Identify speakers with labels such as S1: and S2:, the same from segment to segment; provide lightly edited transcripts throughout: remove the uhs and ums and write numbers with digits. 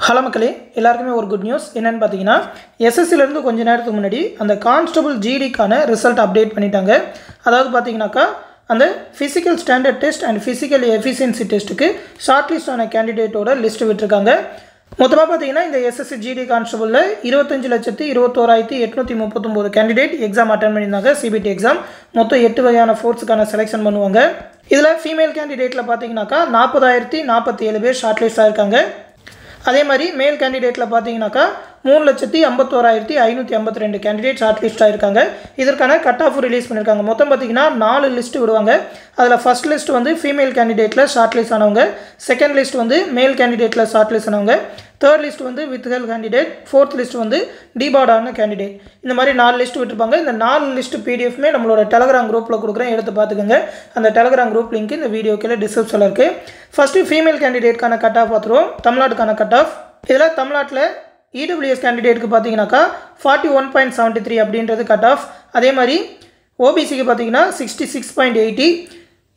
S1: Hello மக்களே, எல்லாருக்குமே ஒரு குட் நியூஸ். என்னென்னு பார்த்தீங்கன்னா, எஸ்எஸ்சிலேருந்து கொஞ்ச நேரத்துக்கு முன்னாடி அந்த கான்ஸ்டபிள் ஜிடிக்கான ரிசல்ட் அப்டேட் பண்ணிட்டாங்க. அதாவது பார்த்தீங்கன்னாக்கா, அந்த physical standard test and physical efficiency டெஸ்ட்டுக்கு ஷார்ட் லிஸ்டான கேண்டிடேட்டோட லிஸ்ட்டு விட்டுருக்காங்க. மொத்தமாக பார்த்தீங்கன்னா, இந்த எஸ்எஸ்சி ஜிடி கான்ஸ்டபிளில் 25,21,839 கேண்டிடேட் எக்ஸாம் அட்டன் பண்ணியிருந்தாங்க. சிபிடி எக்ஸாம் மொத்தம் 8 வகையான ஃபோர்ஸுக்கான செலெக்ஷன் பண்ணுவாங்க. இதில் ஃபீமேல் கேண்டிடேட்டில் பார்த்தீங்கன்னாக்கா 40,047 பேர் ஷார்ட் லிஸ்ட் ஆகிருக்காங்க. அதே மாதிரி மேல் கேண்டிடேட்டில் பார்த்தீங்கன்னாக்கா 3,51,552 கேண்டிடேட் ஷார்ட் லிஸ்ட் ஆகிருக்காங்க. இதற்கான கட் ஆஃப் ரிலீஸ் பண்ணியிருக்காங்க. மொத்தம் பார்த்தீங்கன்னா 4 லிஸ்ட்டு விடுவாங்க. அதில் ஃபர்ஸ்ட் லிஸ்ட் வந்து ஃபீமேல் கேண்டிடேட்டில் ஷார்ட் லிஸ்ட் ஆனவங்க, செகண்ட் லிஸ்ட் வந்து மேல் கேண்டிடேட்டில் ஷார்ட் லிஸ்ட் ஆனவங்க, தேர்ட் லிஸ்ட் வந்து வித்ஹெல் கேண்டிடேட், ஃபோர்த் லிஸ்ட் வந்து டிபார்டான கேண்டிடேட். இந்த மாதிரி 4 லிஸ்ட் விட்டுருப்பாங்க. இந்த 4 லிஸ்ட் பிடிஎஃப்மே நம்மளோட டெலகிராம் குரூப்பில் கொடுக்குறேன், எடுத்து பார்த்துக்கோங்க. அந்த டெலகிராம் குரூப் லிங்க் இந்த வீடியோ கீழே டிஸ்கிரிப்ஷனில் இருக்குது. ஃபஸ்ட்டு ஃபீமேல் கேண்டிடேட்கான கட் ஆஃப் பார்த்துருவோம். தமிழ்நாட்டுக்கான கட் ஆஃப். இதில் தமிழ்நாட்டில் இடபிள்யூஎஸ் கேண்டிடேட்டுக்கு பார்த்தீங்கன்னாக்கா 41.73 அப்படின்றது கட் ஆஃப். அதே மாதிரி ஓபிசிக்கு பார்த்தீங்கன்னா 66.80,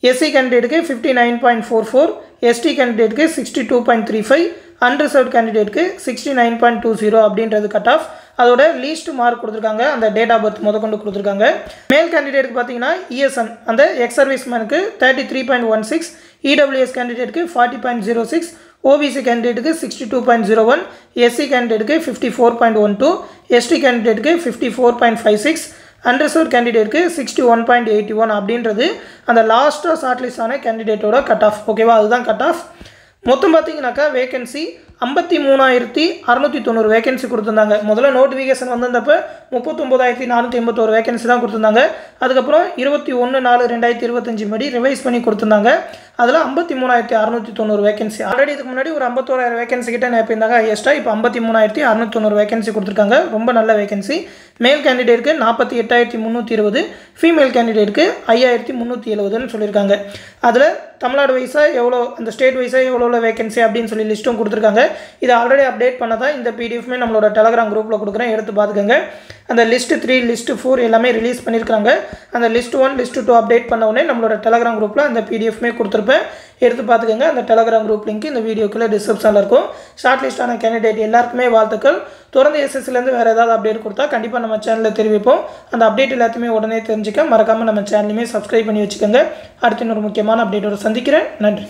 S1: எஸ்சி கேண்டிடேட்டுக்கு 59.44, எஸ்டி கேண்டிடேட்டுக்கு 62.35, அன்ரிசர்வ்ட் கேண்டிடேட்டுக்கு 69.20 அப்படின்றது கட் ஆஃப். அதோட லீஸ்ட் மார்க் கொடுத்துருக்காங்க, அந்த டேட் ஆஃப் பர்த் முதற்கொண்டு கொடுத்துருக்காங்க. மேல் கேண்டிடேட்டுக்கு பார்த்தீங்கன்னா இஎஸ்என் அந்த எக்ஸ் சர்வீஸ்மேனுக்கு 33.16, இடபிள்யூஎஸ் கேண்டிடேட்டுக்கு 40.06, ஓபிசி கேண்டிடேட்டுக்கு 62.01, எஸ்சி கேண்டிடேட்டுக்கு 54.12, எஸ்டி கேண்டிடேட்டுக்கு 54.56, அன்ரிசர்வ்ட் கேண்டிடேட்டுக்கு 61.81 அப்படின்றது அந்த லாஸ்ட்டாக ஷார்ட் லிஸ்ட் ஆன கேண்டிடேட்டோட கட் ஆஃப். ஓகேவா, அதுதான் கட் ஆஃப். மொத்தம் பார்த்தீங்கன்னாக்கா வேகன்சி 53,690 வேகன்சி கொடுத்துருந்தாங்க. முதல்ல நோட்டிஃபிகேஷன் வந்திருந்தப்போ 39,481 வேகன்சி தான் கொடுத்துருந்தாங்க. அதுக்கப்புறம் 21/4/2025 படி ரிவைஸ் பண்ணி கொடுத்துருந்தாங்க. அதில் 53,690 வேகன்சி. ஆல்ரெடி இதுக்கு முன்னாடி ஒரு 51,000 வேகன்சி கிட்ட நினைப்பிருந்தாங்க ஹையஸ்ட்டாக. இப்போ 53,690 வேகன்சி கொடுத்துருக்காங்க. ரொம்ப நல்ல வேகன்சி. மேல் கேண்டிடேட்டுக்கு 48,320, ஃபீமேல் கேண்டிடேட்டுக்கு 5,370 சொல்லியிருக்காங்க. அதில் தமிழ்நாடு வைஸாக எவ்வளோ, அந்த ஸ்டேட் வைஸாக எவ்வளோ வேகன்சி அப்படின்னு சொல்லி லிஸ்ட்டும் கொடுத்துருக்காங்க. இதை ஆல்ரெடி அப்டேட் பண்ண தான் இந்த பிடிஎஃப்மே நம்மளோட டெலகிராம் குரூப்பில் கொடுக்குறேன், எடுத்து பார்த்துக்கோங்க. அந்த லிஸ்ட்டு 3, லிஸ்ட்டு 4 எல்லாமே ரிலீஸ் பண்ணியிருக்காங்க. அந்த லிஸ்ட் 1, லிஸ்ட்டு 2 அப்டேட் பண்ண உடனே நம்மளோட டெலகிராம் குரூப்பில் அந்த பிடிஎஃப்மே கொடுத்துருப்பேன், எடுத்து பார்த்துக்கோங்க. அந்த டெலகிராம் குரூப் லிங்க் இந்த வீடியோக்குள்ளே டிஸ்கிரிப்ஷனில் இருக்கும். ஷார்ட் லிஸ்டான கேண்டிடேட் எல்லாருக்குமே வாழ்த்துக்கள். தொடர்ந்து எஸ்எஸ்சிலேருந்து வேறு ஏதாவது அப்டேட் கொடுத்தா கண்டிப்பாக நம்ம சேனலில் தெரிவிப்போம். அந்த அப்டேட் எல்லாத்தையுமே உடனே தெரிஞ்சுக்க மறக்காமல் நம்ம சேனலையுமே சப்ஸ்கிரைப் பண்ணி வச்சுக்கோங்க. அடுத்த இன்னொரு முக்கியமான அப்டேட்டோடு சந்திக்கிறேன். நன்றி.